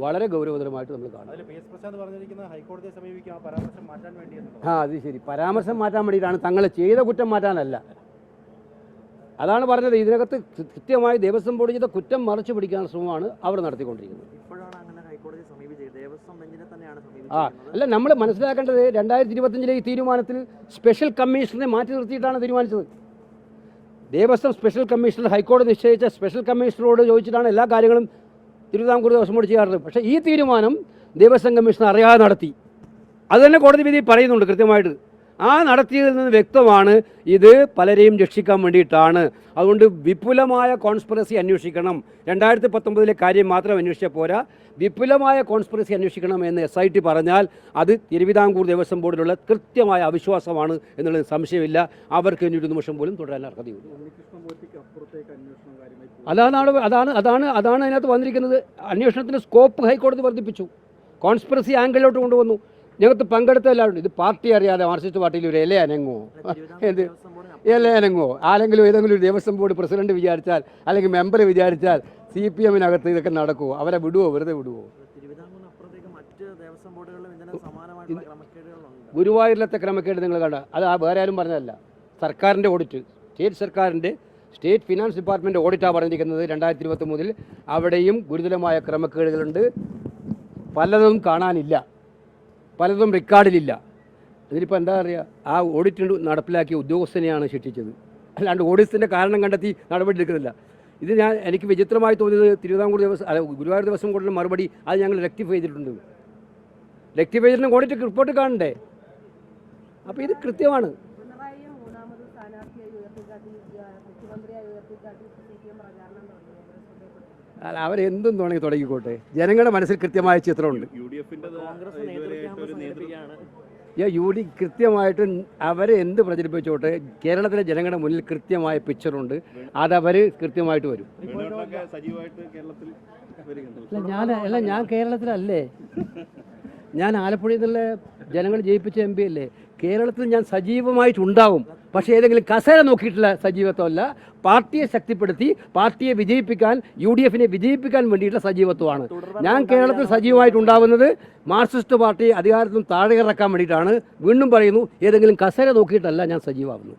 വളരെ ഗൗരവതരമായിട്ട് നമ്മൾ കാണും. അത് ശരി, പരാമർശം മാറ്റാൻ വേണ്ടിയിട്ടാണ്, തങ്ങൾ ചെയ്ത കുറ്റം മാറ്റാനല്ല. അതാണ് പറഞ്ഞത്. ഇതിനകത്ത് കൃത്യമായി ദേവസ്വം ബോർഡ് ചെയ്ത കുറ്റം മറച്ചു പിടിക്കാനുള്ള ശ്രമമാണ് അവർ നടത്തിക്കൊണ്ടിരിക്കുന്നത്. അല്ല, നമ്മൾ മനസ്സിലാക്കേണ്ടത് 2025 ഈ തീരുമാനത്തിൽ സ്പെഷ്യൽ കമ്മീഷണറെ മാറ്റി നിർത്തിയിട്ടാണ് തീരുമാനിച്ചത്. ദേവസ്വം സ്പെഷ്യൽ കമ്മീഷണർ ഹൈക്കോടതി നിശ്ചയിച്ച സ്പെഷ്യൽ കമ്മീഷണറോട് ചോദിച്ചിട്ടാണ് എല്ലാ കാര്യങ്ങളും തിരുവിതാംകൂർ ദേവസ്വം ബോർഡ് ചെയ്യാറുള്ളത്. പക്ഷേ ഈ തീരുമാനം ദേവസ്വം കമ്മീഷണർ അറിയാതെ നടത്തി. അത് തന്നെ കോടതി വിധി പറയുന്നുണ്ട് കൃത്യമായിട്ട്. ആ നടത്തിയതിൽ നിന്ന് വ്യക്തമാണ് ഇത് പലരെയും രക്ഷിക്കാൻ വേണ്ടിയിട്ടാണ്. അതുകൊണ്ട് വിപുലമായ കോൺസ്പിറസി അന്വേഷിക്കണം. 2019 കാര്യം മാത്രം അന്വേഷിച്ചാൽ പോരാ, വിപുലമായ കോൺസ്പിറസി അന്വേഷിക്കണം എന്ന് SIT പറഞ്ഞാൽ അത് തിരുവിതാംകൂർ ദേവസ്വം ബോർഡിലുള്ള കൃത്യമായ അവിശ്വാസമാണ് എന്നുള്ളത് സംശയമില്ല. അവർക്ക് ഇനി ഒരു നിമിഷം പോലും തുടരാൻ അർഹതയുള്ളൂ. അതാണ് അതിനകത്ത് വന്നിരിക്കുന്നത്. അന്വേഷണത്തിൻ്റെ സ്കോപ്പ് ഹൈക്കോടതി വർദ്ധിപ്പിച്ചു, കോൺസ്പിറസി ആംഗിളിലോട്ട് കൊണ്ടുവന്നു. ഞങ്ങൾക്ക് പങ്കെടുത്ത എല്ലാവരും ഇത് പാർട്ടി അറിയാതെ മാർക്സിസ്റ്റ് പാർട്ടിയിൽ ഒരു ഇല അനങ്ങോ ആരെങ്കിലും ഏതെങ്കിലും ഒരു ദേവസ്വം ബോർഡ് പ്രസിഡന്റ് വിചാരിച്ചാൽ അല്ലെങ്കിൽ മെമ്പർ വിചാരിച്ചാൽ CPM-നകത്ത് ഇതൊക്കെ നടക്കുമോ? അവരെ വിടുവോ? വെറുതെ വിടുവോ? ഗുരുവായൂരിലത്തെ ക്രമക്കേട് നിങ്ങൾ കണ്ട, അത് വേറെ ആരും പറഞ്ഞതല്ല. സർക്കാരിൻ്റെ ഓഡിറ്റ്, സ്റ്റേറ്റ് ഫിനാൻസ് ഡിപ്പാർട്ട്മെൻറ്റ് ഓഡിറ്റാണ് പറഞ്ഞിരിക്കുന്നത് 2023 അവിടെയും ഗുരുതരമായ ക്രമക്കേടുകളുണ്ട്. പലതും കാണാനില്ല, പലതും റെക്കോർഡിലില്ല. ഇതിലിപ്പോൾ എന്താ പറയുക, ആ ഓഡിറ്റ് നടപ്പിലാക്കിയ ഉദ്യോഗസ്ഥനെയാണ് ശിക്ഷിച്ചത്, അല്ലാണ്ട് ഓഡിറ്റിൻ്റെ കാരണം കണ്ടെത്തി നടപടി എടുക്കുന്നില്ല. ഇത് എനിക്ക് വിചിത്രമായി തോന്നിയത് തിരുവിതാംകൂർ ഗുരുവായൂർ ദേവസ്വം ബോർഡിൻ്റെ മറുപടി അത് ഞങ്ങൾ റെക്ടിഫൈ ചെയ്തിട്ടുണ്ട്. റെക്ടിഫൈ ചെയ്തിട്ട് ഓഡിറ്റ് റിപ്പോർട്ട് കാണണ്ടേ? അപ്പോൾ ഇത് കൃത്യമാണ്. അവരെന്തും തുടങ്ങിക്കോട്ടെ, ജനങ്ങളുടെ മനസ്സിൽ കൃത്യമായ ചിത്രമുണ്ട്. UD കൃത്യമായിട്ട് അവരെ എന്ത് പ്രചരിപ്പിച്ചോട്ടെ, കേരളത്തിലെ ജനങ്ങളുടെ മുന്നിൽ കൃത്യമായ പിക്ചറുണ്ട്. അതവർ കൃത്യമായിട്ട് വരും. ഞാൻ കേരളത്തിലല്ലേ, ഞാൻ ആലപ്പുഴയിൽ നിന്നുള്ള ജനങ്ങൾ ജയിപ്പിച്ച MP അല്ലേ. കേരളത്തിൽ ഞാൻ സജീവമായിട്ടുണ്ടാവും. പക്ഷേ ഏതെങ്കിലും കസേര നോക്കിയിട്ടുള്ള സജീവത്വമല്ല, പാർട്ടിയെ ശക്തിപ്പെടുത്തി പാർട്ടിയെ വിജയിപ്പിക്കാൻ, UDF-നെ വിജയിപ്പിക്കാൻ വേണ്ടിയിട്ടുള്ള സജീവത്വമാണ്. ഞാൻ കേരളത്തിൽ സജീവമായിട്ടുണ്ടാവുന്നത് മാർക്സിസ്റ്റ് പാർട്ടി അധികാരത്തിൽ താഴെ ഇറക്കാൻ വേണ്ടിയിട്ടാണ്. വീണ്ടും പറയുന്നു, ഏതെങ്കിലും കസേര നോക്കിയിട്ടല്ല ഞാൻ സജീവമാവുന്നു.